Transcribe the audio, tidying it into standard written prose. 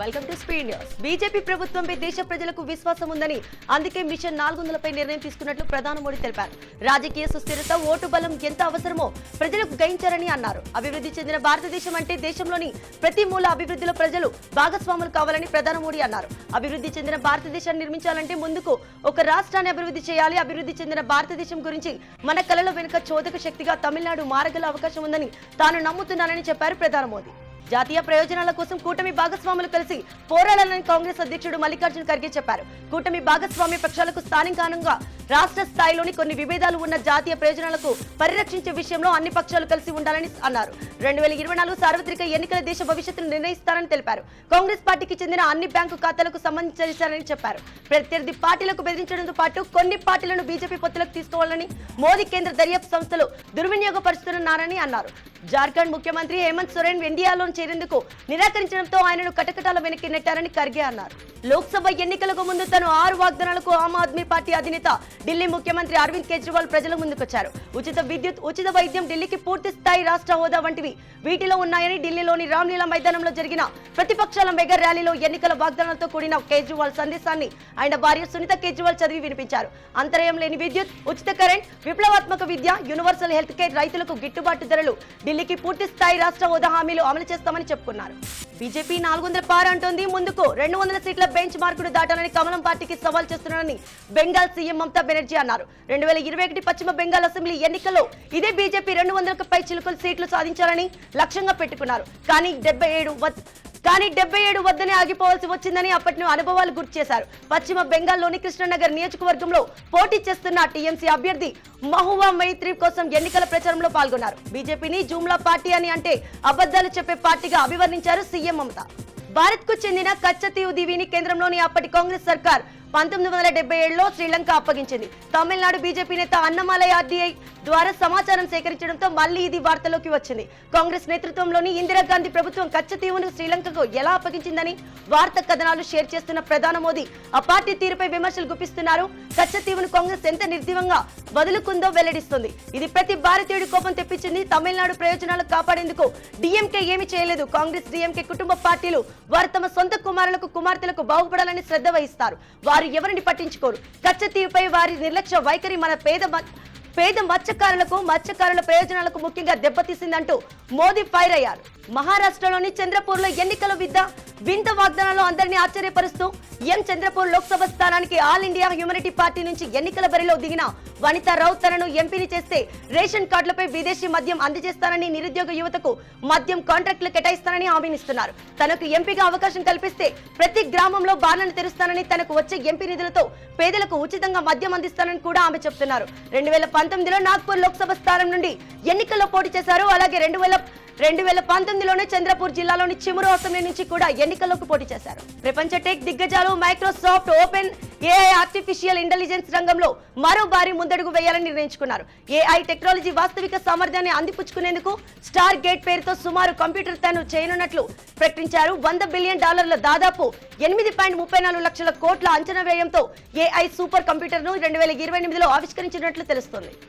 Welcome to speed news. BJP ప్రభుత్వంపై దేశ ప్రజలకు విశ్వాసం ఉందని, అందుకే మిషన్ 400పై నిర్ణయం తీసుకున్నట్లు ప్రధాని మోడీ తెలిపారు. రాజకీయ సుస్థిరత, ఓటు బలం ఎంత అవసరమో ప్రజలకు గ్రహించారని అన్నారు. అభివృద్ధి చెందిన భారతదేశం అంటే దేశంలోని ప్రతి మూల అభివృద్ధిలో ప్రజలు భాగస్వాములు కావాలని ప్రధాని మోడీ అన్నారు. అభివృద్ధి చెందిన భారతదేశాన్ని నిర్మించాలంటే ముందుకు ఒక రాష్ట్రాన్ని అభివృద్ధి చేయాలి. అభివృద్ధి చెందిన భారతదేశం గురించి మన కళల వెనుక చోదక శక్తిగా తమిళనాడు మారగల అవకాశం ఉందని తాను నమ్ముతున్నానని చెప్పారు ప్రధాని మోదీ. జాతీయ ప్రయోజనాల కోసం కూటమి భాగస్వాములు కలిసి పోరాడాలని కాంగ్రెస్ అధ్యక్షుడు మల్లికార్జున ఖర్గే చెప్పారు. కూటమి భాగస్వామ్య పక్షాలకు స్థానికంగా రాష్ట్ర స్థాయిలోని కొన్ని విభేదాలు ఉన్న జాతీయ ప్రయోజనాలకు పరిరక్షించే విషయంలో అన్ని పక్షాలు కలిసి ఉండాలని అన్నారు. 2024 సార్వత్రిక ఎన్నికల దేశ భవిష్యత్తును నిర్ణయిస్తారని తెలిపారు. కాంగ్రెస్ పార్టీకి చెందిన అన్ని బ్యాంకు ఖాతాలకు సంబంధించారని చెప్పారు. ప్రత్యర్థి పార్టీలకు బెదిరించడంతో పాటు కొన్ని పార్టీలను బీజేపీ పొత్తులకు తీసుకోవాలని మోదీ కేంద్ర దర్యాప్తు సంస్థలు దుర్వినియోగపరుస్తున్నారని అన్నారు. జార్ఖండ్ ముఖ్యమంత్రి హేమంత్ సోరెన్ ఇండియాలో చేరేందుకు నిరాకరించడంతో ఆయనను కటకటాల వెనక్కి నెట్టారని ఖర్గే అన్నారు. లోక్సభ ఎన్నికలకు ముందు తను 6 వాగ్దానాలకు ఆమ్ ఆద్మీ పార్టీ అధినేత ఢిల్లీ ముఖ్యమంత్రి అరవింద్ కేజ్రీవాల్ ప్రజల ముందుకొచ్చారు. ఉచిత విద్యుత్, ఉచిత వైద్యం, ఢిల్లీకి పూర్తి స్థాయి రాష్ట్ర హోదా వంటివి వీటిలో ఉన్నాయని ఢిల్లీలోని రామ్లీలా మైదానంలో జరిగిన ప్రతిపక్షాల మెగా ర్యాలీలో ఎన్నికల వాగ్దానాలతో కూడిన కేజ్రీవాల్ సందేశాన్ని ఆయన భార్య సునీత కేజ్రీవాల్ చదివి వినిపించారు. అంతరాయం లేని విద్యుత్, ఉచిత కరెంట్, విప్లవాత్మక విద్య, యూనివర్సల్ హెల్త్ కేర్, రైతులకు గిట్టుబాటు ధరలు, ఢిల్లీకి పూర్తి స్థాయి రాష్ట్ర హోదా హామీలు అమలు చేస్తామని చెప్పుకున్నారు. బీజేపీ 400 పార్ అంటోంది. ముందుకు 200 సీట్ల బెంచ్ మార్కును దాటాలని కమలం పార్టీకి సవాల్ చేస్తున్నారని బెంగాల్ సీఎం మమతా బెనర్జీ అన్నారు. 2021 పశ్చిమ బెంగాల్ అసెంబ్లీ ఎన్నికల్లో ఇదే బీజేపీ 200కు పై చిలుకల సీట్లు సాధించాలని లక్ష్యంగా పెట్టుకున్నారు. కానీ 77 వద్దనే ఆగిపోవాల్సి వచ్చిందని అప్పటి అనుభవాలు గుర్తు చేశారు. పశ్చిమ బెంగాల్లోని కృష్ణనగర్ నియోజకవర్గంలో పోటీ చేస్తున్న టీఎంసీ అభ్యర్థి మహువా మైత్రి కోసం ఎన్నికల ప్రచారంలో పాల్గొన్నారు. బీజేపీని జూమ్లా పార్టీ అని అంటే అబద్ధాలు చెప్పే పార్టీగా అభివర్ణించారు సీఎం మమత. భారత్ కు చెందిన కచ్చతీవు దీవిని కేంద్రంలోని అప్పటి కాంగ్రెస్ సర్కార్ 1977లో శ్రీలంక అప్పగించింది. తమిళనాడు బీజేపీ నేత అన్నమలై ఆర్డీఐ ద్వారా సమాచారం సేకరించడంతో మళ్లీ ఇది వార్తలోకి వచ్చింది. కాంగ్రెస్ నేతృత్వంలోని ఇందిరాగాంధీ ప్రభుత్వం కచ్చతీవును శ్రీలంకకు ఎలా అప్పగించిందని వార్తా కథనాలు షేర్ చేస్తున్న ప్రధాని మోదీ ఆ పార్టీ తీరుపై విమర్శలు గుప్పిస్తున్నారు. కచ్చతీవును కాంగ్రెస్ ఎంత నిర్దీవంగా వదులుకుందో వెల్లడిస్తుంది. ఇది ప్రతి భారతీయుడి కోపం తెప్పించింది. తమిళనాడు ప్రయోజనాలు కాపాడేందుకు డీఎంకే ఏమీ చేయలేదు. కాంగ్రెస్, డీఎంకే కుటుంబ పార్టీలు వారు తమ సొంత కుమారులకు, కుమార్తెలకు బాగుపడాలని శ్రద్ధ వహిస్తారు. వారు ఎవరిని పట్టించుకోరు. కచ్చతీవుపై వారి నిర్లక్ష్య వైఖరి మన పేద మత్స్యకారుల ప్రయోజనాలకు ముఖ్యంగా దెబ్బతీసిందంటూ మోదీ ఫైర్ అయ్యారు. మహారాష్ట్రలోని చంద్రపూర్లో ఎన్నికల వింత వాగ్దానాలు అందరినీ ఆశ్చర్యపరుస్తూ చంద్రపూర్ లోక్సభ స్థానానికి ఆల్ ఇండియా హ్యూమనిటీ పార్టీ నుంచి ఎన్నికల బరిలో దిగిన వనితా రౌత్ తనను ఎంపీని చేస్తే రేషన్ కార్డులపై విదేశీ మద్యం అందజేస్తానని, నిరుద్యోగ యువతకు మద్యం కాంట్రాక్టులు కేటాయిస్తానని హామీనిస్తున్నారు. తనకు ఎంపీగా అవకాశం కల్పిస్తే ప్రతి గ్రామంలో బార్లను తెరుస్తానని, తనకు వచ్చే ఎంపీ నిధులతో పేదలకు ఉచితంగా మద్యం అందిస్తానని కూడా ఆమె చెప్తున్నారు. 2019లో నాగ్పూర్ లోక్సభ స్థానం నుండి ఎన్నికల్లో పోటీ చేశారు. అలాగే 2019లోనే చంద్రపూర్ జిల్లాలోని చిమురు అసెంబ్లీ నుంచి కూడా ఎన్నికల్లోకి పోటీ చేశారు. ప్రపంచ టెక్ దిగ్గజాలు Microsoft, OpenAI artificial intelligence రంగంలో మరో భారీ ముందడుగు వేయాలని నిర్ణయించుకున్నారు. ఏఐ టెక్నాలజీ వాస్తవిక సామర్థ్యాన్ని అందిపుచ్చుకునేందుకు స్టార్ గేట్ పేరుతో సుమారు కంప్యూటర్ తయారు చేయనున్నట్లు ప్రకటించారు. $100 బిలియన్ దాదాపు 8.34 లక్షల కోట్ల అంచనా వ్యయంతో ఏఐ సూపర్ కంప్యూటర్ ను 2028లో ఆవిష్కరించినట్లు తెలుస్తోంది.